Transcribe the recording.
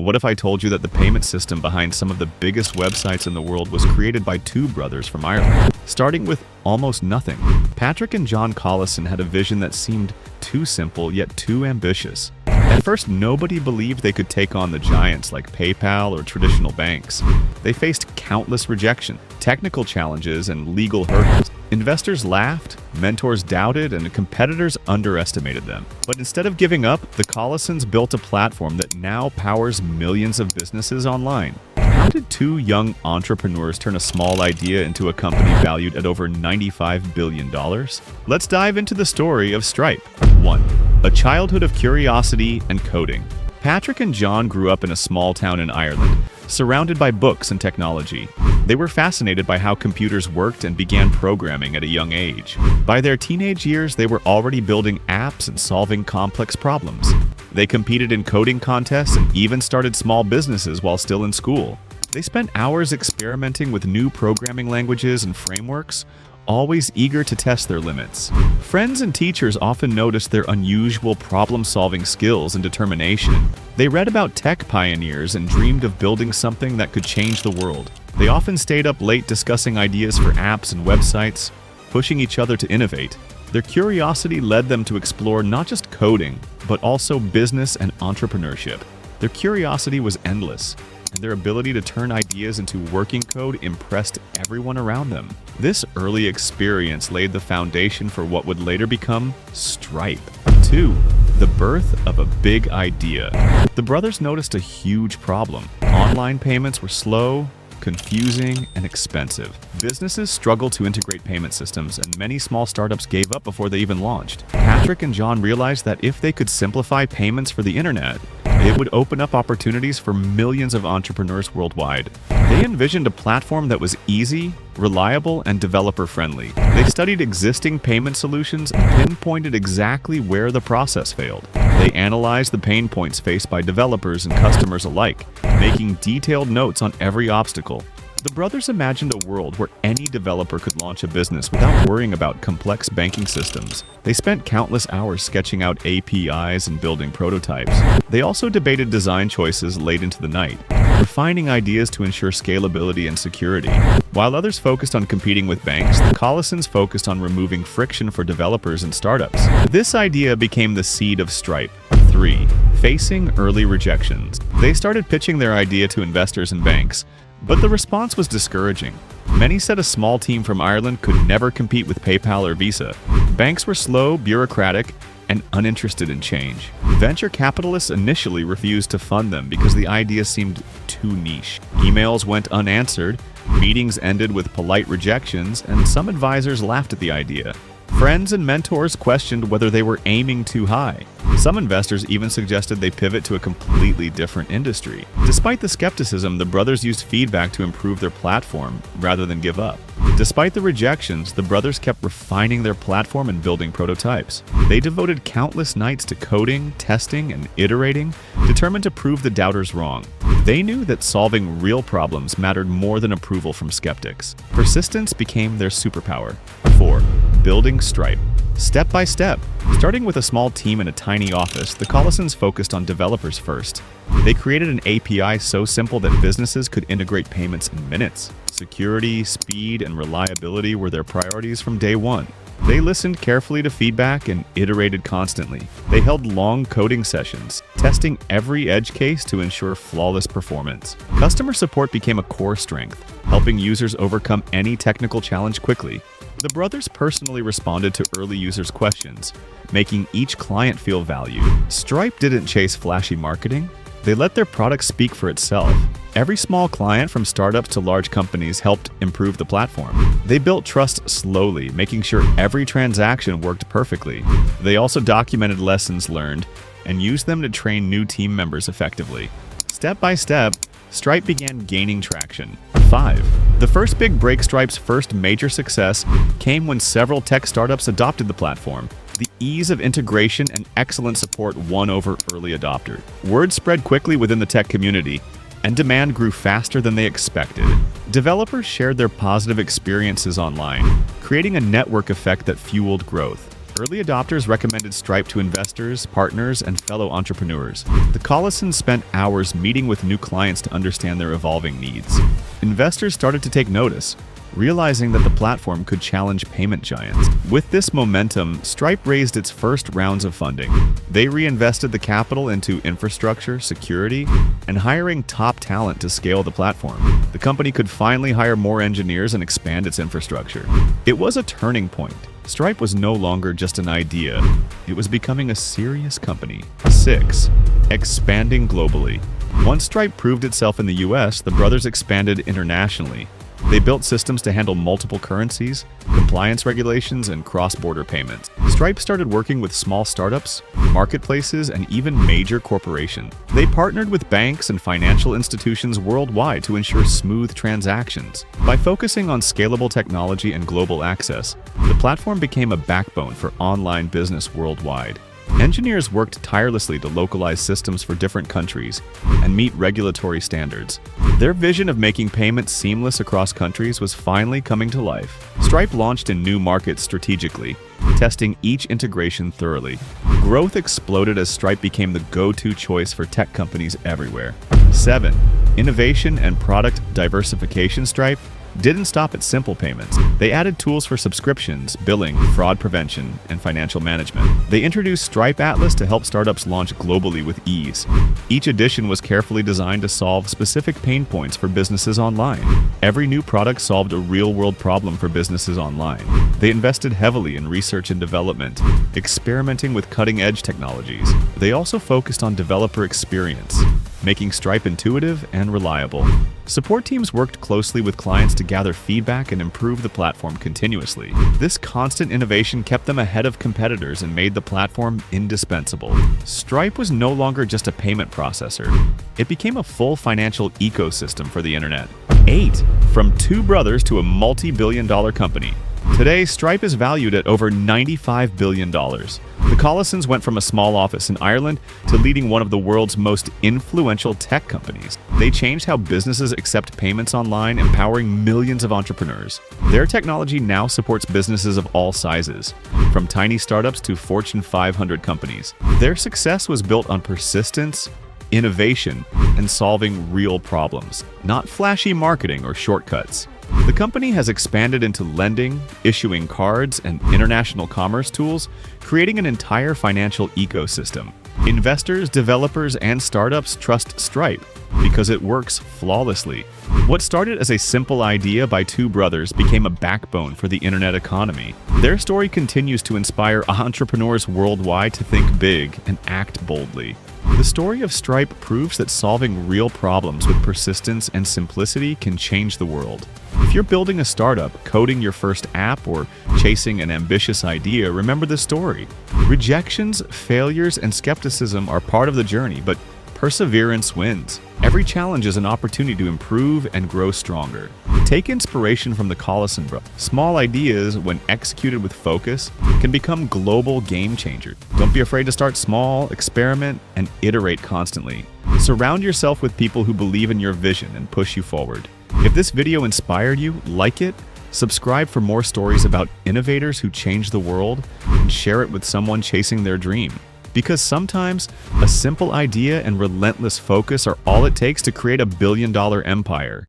What if I told you that the payment system behind some of the biggest websites in the world was created by two brothers from Ireland, starting with almost nothing? Patrick and John Collison had a vision that seemed too simple yet too ambitious. At first, nobody believed they could take on the giants like PayPal or traditional banks. They faced countless rejection, technical challenges, and legal hurdles. Investors laughed, mentors doubted, and competitors underestimated them. But instead of giving up, the Collisons built a platform that now powers millions of businesses online. How did two young entrepreneurs turn a small idea into a company valued at over $95 billion? Let's dive into the story of Stripe. 1. A childhood of curiosity and coding. Patrick and John grew up in a small town in Ireland, surrounded by books and technology. They were fascinated by how computers worked and began programming at a young age. By their teenage years, they were already building apps and solving complex problems. They competed in coding contests and even started small businesses while still in school. They spent hours experimenting with new programming languages and frameworks, always eager to test their limits. Friends and teachers often noticed their unusual problem-solving skills and determination. They read about tech pioneers and dreamed of building something that could change the world. They often stayed up late discussing ideas for apps and websites, pushing each other to innovate. Their curiosity led them to explore not just coding, but also business and entrepreneurship. Their curiosity was endless, and their ability to turn ideas into working code impressed everyone around them. This early experience laid the foundation for what would later become Stripe. 2. The birth of a big idea. The brothers noticed a huge problem. Online payments were slow, confusing, and expensive. Businesses struggled to integrate payment systems, and many small startups gave up before they even launched. Patrick and John realized that if they could simplify payments for the internet, it would open up opportunities for millions of entrepreneurs worldwide. They envisioned a platform that was easy, reliable, and developer-friendly. They studied existing payment solutions and pinpointed exactly where the process failed. They analyzed the pain points faced by developers and customers alike, making detailed notes on every obstacle. The brothers imagined a world where any developer could launch a business without worrying about complex banking systems. They spent countless hours sketching out APIs and building prototypes. They also debated design choices late into the night, refining ideas to ensure scalability and security. While others focused on competing with banks, the Collisons focused on removing friction for developers and startups. This idea became the seed of Stripe. 3. Facing early rejections. They started pitching their idea to investors and banks, but the response was discouraging. Many said a small team from Ireland could never compete with PayPal or Visa. Banks were slow, bureaucratic, and uninterested in change. Venture capitalists initially refused to fund them because the idea seemed too niche. Emails went unanswered, meetings ended with polite rejections, and some advisors laughed at the idea. Friends and mentors questioned whether they were aiming too high. Some investors even suggested they pivot to a completely different industry. Despite the skepticism, the brothers used feedback to improve their platform rather than give up. Despite the rejections, the brothers kept refining their platform and building prototypes. They devoted countless nights to coding, testing, and iterating, determined to prove the doubters wrong. They knew that solving real problems mattered more than approval from skeptics. Persistence became their superpower. 4. Building Stripe. Step by step. Starting with a small team in a tiny office, the Collisons focused on developers first. They created an API so simple that businesses could integrate payments in minutes. Security, speed, and reliability were their priorities from day one. They listened carefully to feedback and iterated constantly. They held long coding sessions, testing every edge case to ensure flawless performance. Customer support became a core strength, helping users overcome any technical challenge quickly. The brothers personally responded to early users' questions, making each client feel valued. Stripe didn't chase flashy marketing. They let their product speak for itself. Every small client, from startups to large companies, helped improve the platform. They built trust slowly, making sure every transaction worked perfectly. They also documented lessons learned and used them to train new team members effectively. Step by step, Stripe began gaining traction. 5. The first big break. Stripe's first major success came when several tech startups adopted the platform. The ease of integration and excellent support won over early adopters. Word spread quickly within the tech community, and demand grew faster than they expected. Developers shared their positive experiences online, creating a network effect that fueled growth. Early adopters recommended Stripe to investors, partners, and fellow entrepreneurs. The Collisons spent hours meeting with new clients to understand their evolving needs. Investors started to take notice, realizing that the platform could challenge payment giants. With this momentum, Stripe raised its first rounds of funding. They reinvested the capital into infrastructure, security, and hiring top talent to scale the platform. The company could finally hire more engineers and expand its infrastructure. It was a turning point. Stripe was no longer just an idea. It was becoming a serious company. 6. Expanding globally. Once Stripe proved itself in the US, the brothers expanded internationally. They built systems to handle multiple currencies, compliance regulations, and cross-border payments. Stripe started working with small startups, marketplaces, and even major corporations. They partnered with banks and financial institutions worldwide to ensure smooth transactions. By focusing on scalable technology and global access, the platform became a backbone for online business worldwide. Engineers worked tirelessly to localize systems for different countries and meet regulatory standards. Their vision of making payments seamless across countries was finally coming to life. Stripe launched in new markets strategically, testing each integration thoroughly. Growth exploded as Stripe became the go-to choice for tech companies everywhere. 7. Innovation and product diversification. Stripe didn't stop at simple payments. They added tools for subscriptions, billing, fraud prevention, and financial management. They introduced Stripe Atlas to help startups launch globally with ease. Each edition was carefully designed to solve specific pain points for businesses online. Every new product solved a real-world problem for businesses online. They invested heavily in research and development, experimenting with cutting-edge technologies. They also focused on developer experience, making Stripe intuitive and reliable. Support teams worked closely with clients to gather feedback and improve the platform continuously. This constant innovation kept them ahead of competitors and made the platform indispensable. Stripe was no longer just a payment processor. It became a full financial ecosystem for the internet. 8. From two brothers to a multi-billion-dollar company. Today, Stripe is valued at over $95 billion. The Collisons went from a small office in Ireland to leading one of the world's most influential tech companies. They changed how businesses accept payments online, empowering millions of entrepreneurs. Their technology now supports businesses of all sizes, from tiny startups to Fortune 500 companies. Their success was built on persistence, innovation, and solving real problems, not flashy marketing or shortcuts. The company has expanded into lending, issuing cards, and international commerce tools, creating an entire financial ecosystem. Investors, developers, and startups trust Stripe because it works flawlessly. What started as a simple idea by two brothers became a backbone for the internet economy. Their story continues to inspire entrepreneurs worldwide to think big and act boldly. The story of Stripe proves that solving real problems with persistence and simplicity can change the world. If you're building a startup, coding your first app, or chasing an ambitious idea, remember the story. Rejections, failures, and skepticism are part of the journey, but perseverance wins. Every challenge is an opportunity to improve and grow stronger. Take inspiration from the Collison brothers. Small ideas, when executed with focus, can become global game changers. Don't be afraid to start small, experiment, and iterate constantly. Surround yourself with people who believe in your vision and push you forward. If this video inspired you, like it, subscribe for more stories about innovators who change the world, and share it with someone chasing their dream. Because sometimes, a simple idea and relentless focus are all it takes to create a billion-dollar empire.